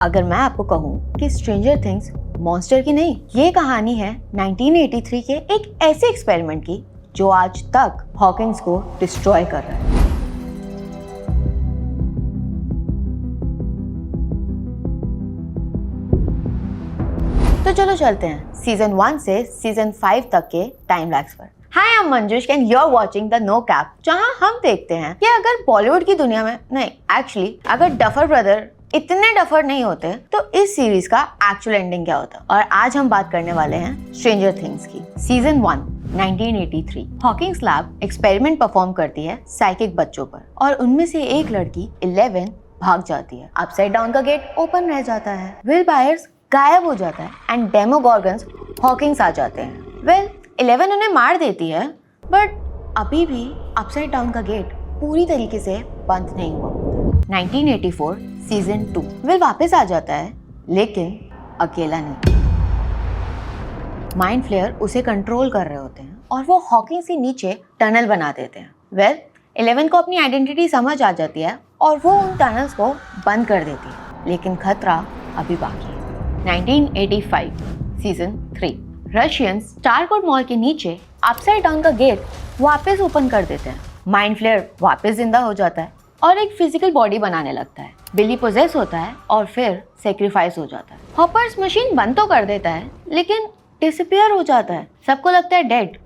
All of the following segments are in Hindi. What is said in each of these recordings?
अगर मैं आपको कहूँ कि स्ट्रेंजर थिंग्स मॉन्स्टर की नहीं, ये कहानी है 1983 के एक ऐसे एक्सपेरिमेंट की जो आज तक हॉकिंस को डिस्ट्रॉय कर रहा है। तो चलो चलते हैं सीजन 1 से सीजन 5 तक के टाइम लैग्स पर। Hi, I am Manjush and you are watching the no cap, जहां हम देखते हैं कि अगर बॉलीवुड की दुनिया में नहीं, एक्चुअली अगर डफर ब्रदर इतने डफर नहीं होते तो इस सीरीज का एक्चुअल एंडिंग क्या होता। और आज हम बात करने वाले हैं स्ट्रेंजर थिंग्स की। Season 1 1983। Hawkins lab experiment perform करती है साइकिक बच्चों पर और उनमें से एक लड़की 11 भाग जाती है। अपसाइड डाउन का गेट ओपन रह जाता है, विल बायर्स गायब हो जाता है एंड डेमोगॉर्गन्स हॉकिंस आ जाते हैं। वेल 11 उन्हें मार देती है, बट अभी भी अपसाइड डाउन का गेट पूरी तरीके से बंद नहीं हुआ। 1984 सीजन 2। विल वापस आ जाता है, लेकिन अकेला नहीं। माइंड फ्लेयर उसे कंट्रोल कर रहे होते हैं और वो हॉकिंस के नीचे टनल बना देते हैं। वेल 11 को अपनी आइडेंटिटी समझ आ जाती है और वो उन टनल्स को बंद कर देती है, लेकिन खतरा अभी बाकी है। 1985 सीजन 3। रशियंस स्टारकोड मॉल के नीचे अपसाइड डाउन का गेट वापस ओपन कर देते हैं। माइंड फ्लेयर वापस जिंदा हो जाता है और एक फिजिकल बॉडी बनाने लगता है। बिली पोजेस होता है और फिर सेक्रीफाइस हो जाता है। हॉपर्स मशीन बंद तो कर देता है, लेकिन डिसअपीयर हो जाता है। सबको लगता है डेड,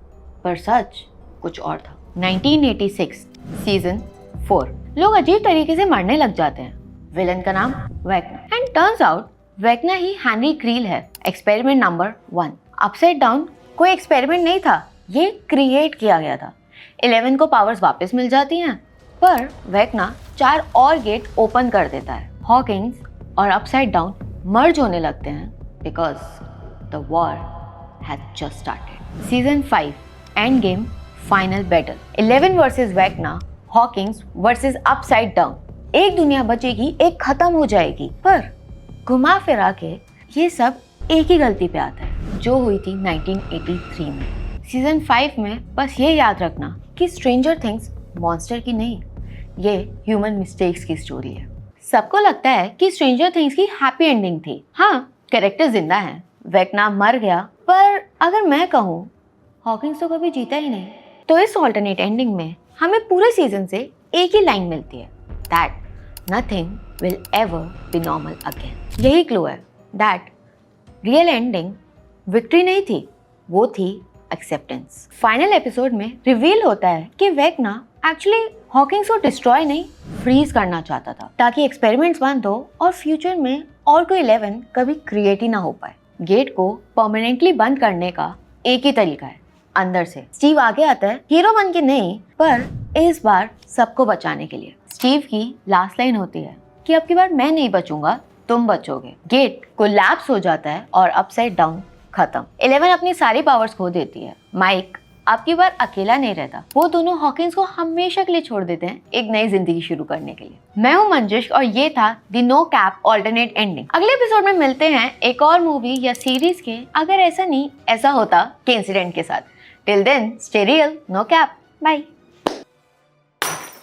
पर सच कुछ और था। 1986 सीजन 4। लोग अजीब तरीके से मरने लग जाते हैं। विलन का नाम Vecna and turns out Vecna ही हेनरी क्रील है। Experiment number 1। अपसाइड डाउन कोई एक्सपेरिमेंट नहीं था, ये क्रिएट किया गया था। 11 को पावर्स वापस मिल जाती हैं, पर वेक्ना 4 और गेट ओपन कर देता है। हॉकिंस और अपसाइड डाउन मर्ज होने लगते हैं because the war has just started. Season 5 end game final battle. 11 versus वेक्ना, Hawkins versus upside down. एक दुनिया बचेगी, एक खत्म हो जाएगी, पर घुमा फिरा के ये सब एक ही गलती पे आता है जो हुई थी 1983 में। सीजन 5 में बस ये याद रखना कि स्ट्रेंजर थिंग्स मॉन्स्टर की नहीं, ये ह्यूमन मिस्टेक्स की स्टोरी है। सबको लगता है कि स्ट्रेंजर थिंग्स की हैप्पी एंडिंग थी। हाँ, कैरेक्टर जिंदा है, वेक्ना मर गया, पर अगर मैं कहूँ हॉकिंस तो कभी जीता ही नहीं। तो इस ऑल्टरनेट एंडिंग में हमें पूरे सीजन से एक ही लाइन मिलती है, that nothing will ever be normal again। यही क्लू है दैट रियल एंडिंग विक्ट्री नहीं थी, वो थी एक्सेप्टेंस। फाइनल एपिसोड में रिवील होता है कि वेक्ना एक्चुअली हॉकिंस को डिस्ट्रॉय नहीं, फ्रीज करना चाहता था ताकि एक्सपेरिमेंट्स बंद हो और फ्यूचर में और कोई 11 कभी क्रिएट ही ना हो पाए। गेट को परमानेंटली बंद करने का एक ही तरीका है, अंदर से। स्टीव आगे आता है, हीरो बन के नहीं, पर इस बार सबको बचाने के लिए। स्टीव की लास्ट लाइन होती है कि अब की बार मैं नहीं बचूंगा, तुम बचोगे। गेट कोलैप्स हो जाता है और अपसाइड डाउन खत्म। 11 अपनी सारी पावर्स खो देती है। माइक अब की बार अकेला नहीं रहता, वो दोनों हॉकिंस को हमेशा के लिए छोड़ देते हैं एक नई जिंदगी शुरू करने के लिए। मैं हूं मंजुष और ये था the no cap alternate ending. अगले एपिसोड में मिलते हैं एक और मूवी या सीरीज के अगर ऐसा नहीं ऐसा होता के इंसिडेंट के साथ। Till then stay real, no cap, bye.